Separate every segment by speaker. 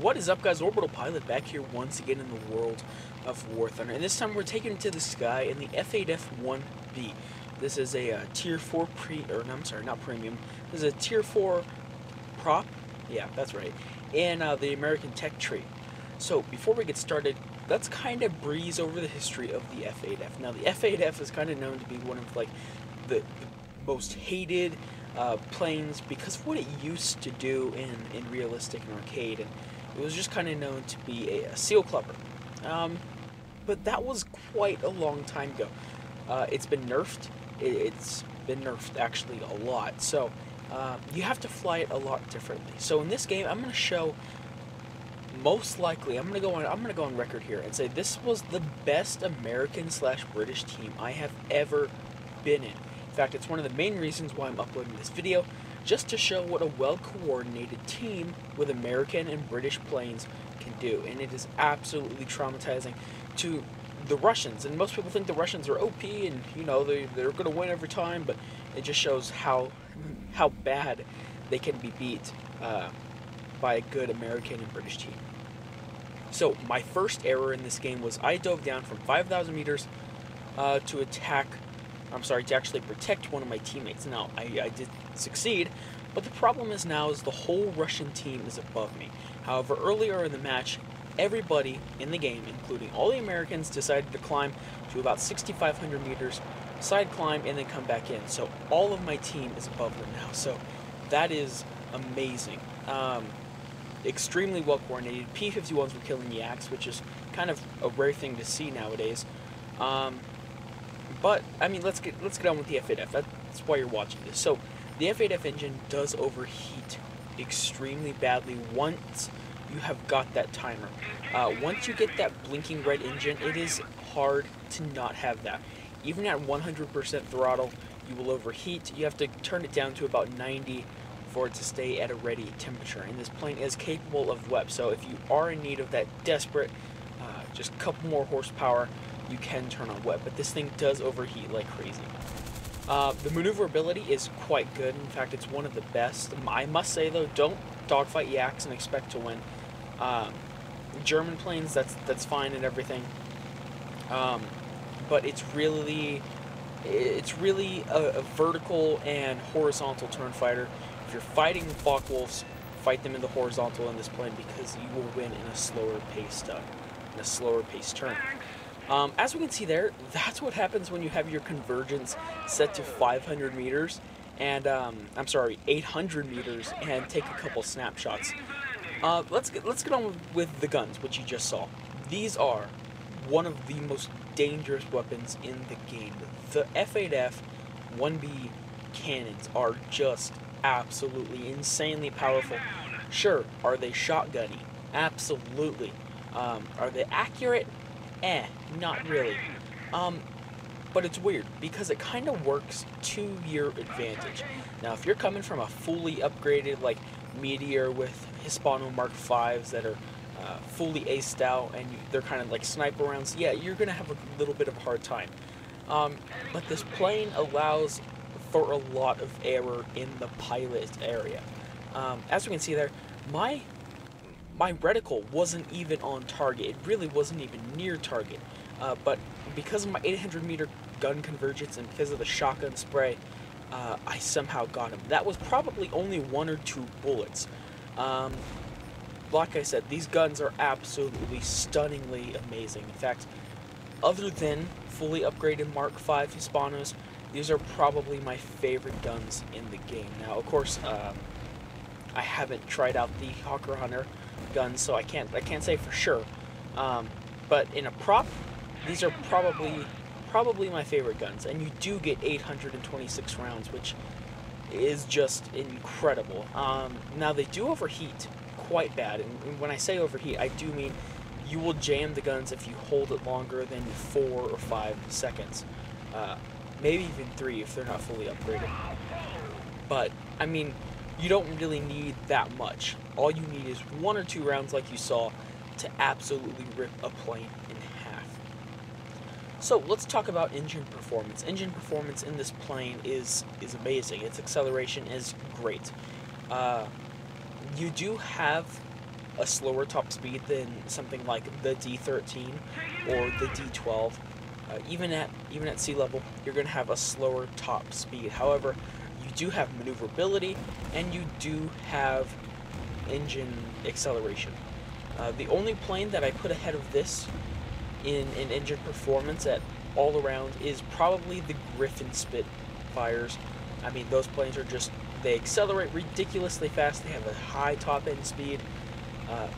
Speaker 1: What is up, guys? Orbital-Pilot back here once again in the world of Warthunder, and this time we're taking it to the sky in the f8f-1B. This is a tier 4 not premium. This is a tier 4 prop. Yeah, that's right. In the American tech tree. So before we get started, let's kind of breeze over the history of the f8f. Now, the f8f is kind of known to be one of the most hated planes because of what it used to do in realistic and arcade, and it was just kind of known to be a seal clubber. But that was quite a long time ago. It's been nerfed. It's been nerfed actually a lot. So you have to fly it a lot differently. So in this game, I'm going to show. Most likely, I'm gonna go on record here and say this was the best American/British team I have ever been in. In fact, it's one of the main reasons why I'm uploading this video, just to show what a well-coordinated team with American and British planes can do. And it is absolutely traumatizing to the Russians. And most people think the Russians are OP and, you know, they're gonna win every time, but it just shows how bad they can be beat by a good American and British team. So my first error in this game was I dove down from 5,000 meters to actually protect one of my teammates. Now, I did succeed, but the problem is now the whole Russian team is above me. However, earlier in the match, everybody in the game, including all the Americans, decided to climb to about 6,500 meters, side climb, and then come back in. So all of my team is above them now. So that is amazing. Extremely well coordinated. P-51s were killing yaks, which is kind of a rare thing to see nowadays. But I mean, let's get on with the f8f. That's why you're watching this. So the f8f engine does overheat extremely badly once you have got that timer. Once you get that blinking red engine, it is hard to not have that. Even at 100% throttle, you will overheat. You have to turn it down to about 90 for it to stay at a ready temperature, and this plane is capable of WEP, so if you are in need of that desperate just a couple more horsepower, you can turn on WEP, but this thing does overheat like crazy. The maneuverability is quite good. In fact, it's one of the best. I must say though, don't dogfight yaks and expect to win. German planes, that's fine and everything, but it's really a vertical and horizontal turn fighter. If you're fighting Focke-Wulfs, fight them in the horizontal in this plane because you will win in a slower paced turn. As we can see there, that's what happens when you have your convergence set to 500 meters and 800 meters and take a couple snapshots. Let's get on with the guns, which you just saw. These are one of the most dangerous weapons in the game. The f8f-1B cannons are just absolutely insanely powerful. Sure, are they shotgunny? Absolutely. Are they accurate? Not really. But it's weird because it kind of works to your advantage. Now, if you're coming from a fully upgraded like Meteor with Hispano Mark 5s that are fully aced out and they're kind of like sniper rounds, yeah, you're gonna have a little bit of a hard time. But this plane allows for a lot of error in the pilot area. As we can see there, my reticle wasn't even on target. It really wasn't even near target. But because of my 800 meter gun convergence and because of the shotgun spray, I somehow got him. That was probably only 1 or 2 bullets. Like I said, these guns are absolutely stunningly amazing. In fact, other than fully upgraded Mark V Hispanos, these are probably my favorite guns in the game. Now, of course, I haven't tried out the Warthunder guns, so I can't say for sure. But in a prop, these are probably my favorite guns, and you do get 826 rounds, which is just incredible. Now they do overheat quite bad, and when I say overheat, I do mean you will jam the guns if you hold it longer than 4 or 5 seconds. Maybe even 3 if they're not fully upgraded. But, I mean, you don't really need that much. All you need is 1 or 2 rounds like you saw to absolutely rip a plane in half. So, let's talk about engine performance. Engine performance in this plane is amazing. Its acceleration is great. You do have a slower top speed than something like the D13 or the D12. Even at sea level, you're going to have a slower top speed. However, you do have maneuverability, and you do have engine acceleration. The only plane that I put ahead of this in engine performance at all around is probably the Griffon Spitfires. I mean, those planes are just, they accelerate ridiculously fast, they have a high top end speed.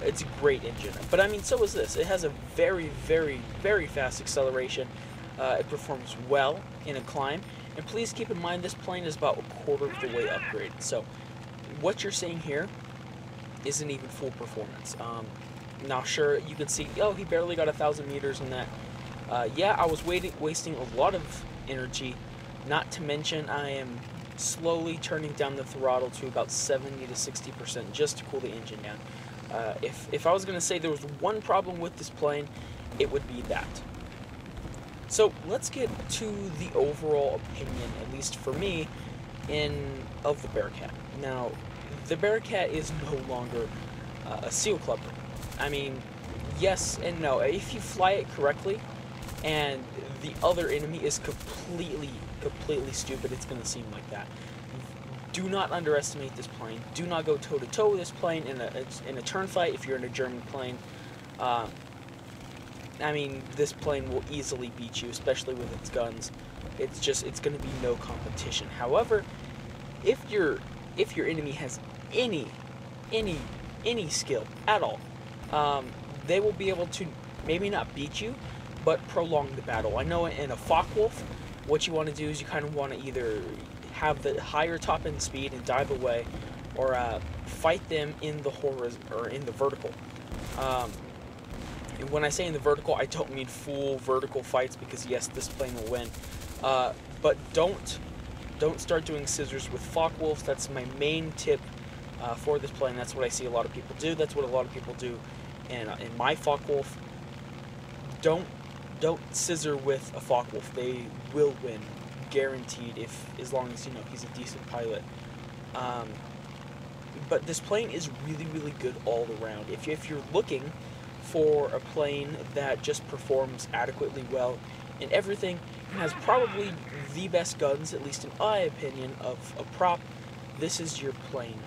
Speaker 1: It's a great engine. But I mean, so is this. It has a very, very, very fast acceleration. It performs well in a climb. And please keep in mind, this plane is about a quarter of the way upgraded. So what you're seeing here isn't even full performance. Now, sure, you can see, oh, he barely got 1,000 meters in that. Yeah, I was wasting a lot of energy. Not to mention, I am slowly turning down the throttle to about 70 to 60% just to cool the engine down. If I was going to say there was one problem with this plane, it would be that. So let's get to the overall opinion, at least for me, of the Bearcat. Now, the Bearcat is no longer a seal clubber. I mean, yes and no. If you fly it correctly, and the other enemy is completely stupid, it's going to seem like that. Do not underestimate this plane. Do not go toe-to-toe with this plane in a turn fight if you're in a German plane. I mean, this plane will easily beat you, especially with its guns. It's going to be no competition. However, if your enemy has any skill at all, they will be able to maybe not beat you, but prolong the battle. I know in a Focke-Wulf, what you want to do is you kind of want to either have the higher top end speed and dive away, or fight them in the vertical. And when I say in the vertical, I don't mean full vertical fights, because yes, this plane will win. But don't start doing scissors with Focke-Wulfs. That's my main tip for this plane. That's what I see a lot of people do. That's what a lot of people do in my Focke-Wulf. Don't scissor with a Focke-Wulf. They will win, guaranteed, as long as he's a decent pilot. But this plane is really good all around. If you're looking for a plane that just performs adequately well in everything, and has probably the best guns, at least in my opinion, of a prop, this is your plane.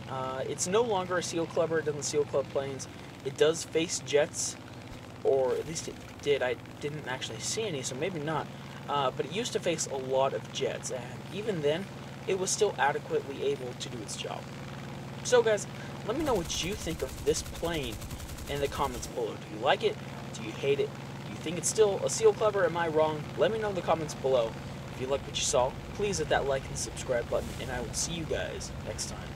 Speaker 1: It's no longer a seal clubber. It doesn't seal club planes. It does face jets, or at least it did. I didn't actually see any, so maybe not. But it used to face a lot of jets, and even then, it was still adequately able to do its job. So guys, let me know what you think of this plane in the comments below. Do you like it? Do you hate it? Do you think it's still a seal clubber? Am I wrong? Let me know in the comments below. If you like what you saw, please hit that like and subscribe button, and I will see you guys next time.